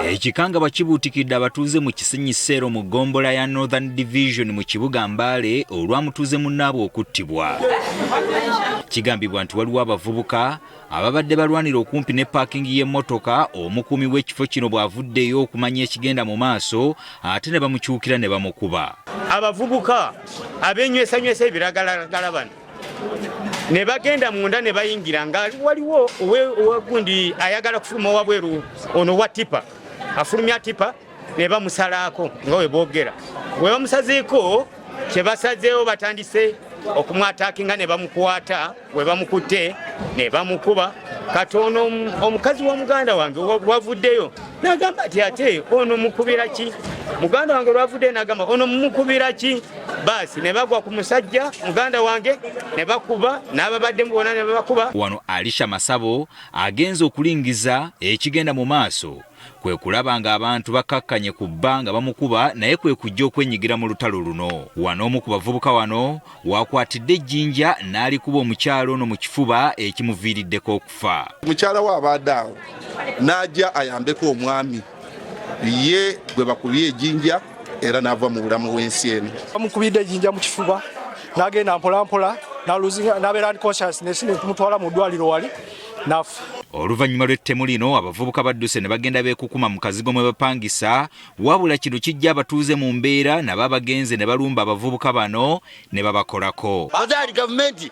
Ekikanga bakibuutikidde abatuuze mu Kisenyi Sero mu gombola ya Northern Division mu kibuga Mbale olwamutuuze munnaabwe okuttibwa. Kigambibwa nti waliwo abavubuka ababadde balwanira okumpi ne paakingi y'emmotoka omukuumi w'ekifo kino bw'avuddeyo okumanya ekigenda mu maaso ate ne bamukyukira ne bamukuba. Abavubuka ab'enywesanywesa ebiragalalagala bano ne bagenda munda ne bayingira nga waliwo owegundi ayagala kufuluma wabweru ono wa tipa afulumya tipa ne bamusalaako nga we boogera we bamusazeeko kye basazeewo batandise okumwataakinga ne bamukwata we bamukutte ne bamukuba katono omukazi wa muganda wange wavuddeyo n'agamba ati ate ono mukubira ki muganda wange lwavuddeyo n'agamba ono mumukubira ki basi ne bagwa ku musajja muganda wange ne bakuba n'ababadde bona ne bakuba. Wano Alisha Masabo agenza okulingiza ekigenda mu maaso kwe kulaba nga abantu bakakkanye ku bbanga bamukuba naye kwe kujja okwenyigira mu lutalo luno. Wano omu ku bavubuka wano wakwatidde ejjinja n'alikuba omukyalo ono mu kifuba ekimuviiriddeko okufa. Mukyala we abadde awo n'ajja ayambeko omwami ye gwe bakubye ejjinja era n'ava mu bulamu bw'ensi eno. Bamukubidde ejjinja mu kifuba n'agenda mpolampola n'abeera unconsciousness ne tumutwala mu ddwaliro wali n'afa. Oluvannyuma lw'ettemu lino abavubuka badduse ne bagenda beekukuma mu kazigo mwe bapangisa wabula kino kijja abatuuze mu mbeera nabo abagenze ne balumba abavubuka bano ne babakolako. Azaali gavumenti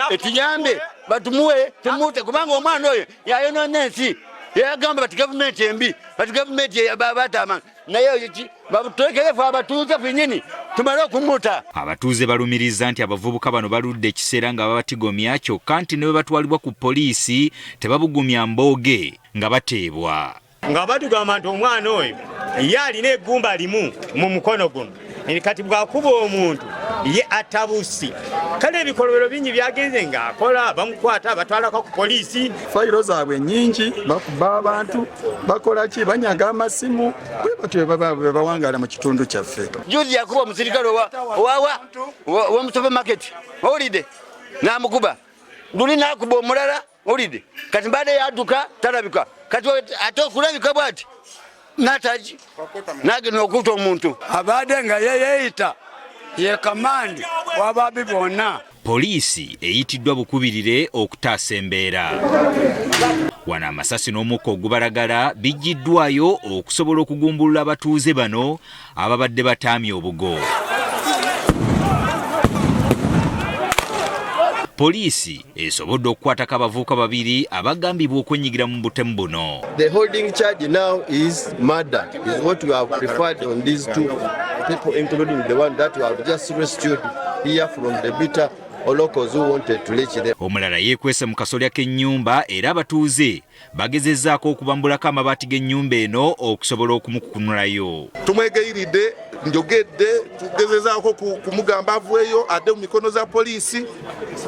etuyambe batumuwe temute kubanga omwana oyo yayonoona ensi yagamba bati gavumenti embi bati gavumenti batama naye babutekerefu abatuuze fennyini tumale okumuta. Abatuuze balumiriza nti abavubuka bano baludde ekiseera nga babatigomya kyokka nti ne bwe batwalibwa ku poliisi tebabugumya mbooge nga bateebwa. Nga batugamba nti omwana oyo ye alina eggumba limu mu mukono guno kati bw'akuba omuntu ye atabusi kale ebikolobero bingi byagenze ng'akola bamukwata batwalako ku poliisi. Fayiro zaabwe nnyingi bakuba abantu bakola ki banyaga amasimu bwe batyo bawangala mu kitundu kyaffe. Juzi yakuba omusirikale w'omu supermarket owulidde n'amukuba luli n'akuba omulala owulidde kati mbadde yadduka talabika kati ate okulabika bw'ati nataji nagenda okuta omuntu abadde nga yeyeeyita ye kamandi w'ababi bonna. Poliisi eyitiddwa bukubirire okutaasa embeera. Wano amasasi n'omukka ogubalagala biggiddwayo okusobola okugumbulula abatuuze bano ababadde bataamye obugo. Poliisi esobodde okukwatako abavubuka babiri abagambibwa okwenyigira mu butemu buno. The holding charge now is murder is what we have preferred on these two people, including the one that we have just rescued here from the bitter locals who wanted to reach them. Omulala yeekwese mu kasolya k'ennyumba era abatuuze bagezezzaako okubambulako amabaati g'ennyumba eno okusobola okumukukunulayo. Tumwegayiridde njogedde tugezezaako kumugamba avueyo adde mu mikono za poliisi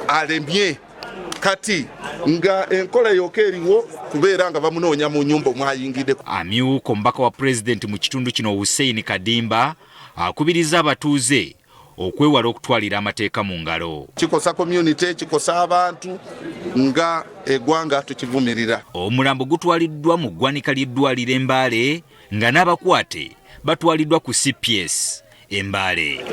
alemye kati nga enkola yokka eriwo kubeera nga bamunoonya mu nnyumba omwayingidde. Amyuka omubaka wa pulezidenti mu kitundu kino Hussein Kadimba akubiriza abatuuze okwewala okutwalira amateeka mu ngalo. Kikosa community kikosa abantu nga eggwanga tukivumirira. Omulambo gutwaliddwa mu ggwanika ly'eddwaliro e Mbale nga n'abakwate batwaliddwa ku CPS e Mbale.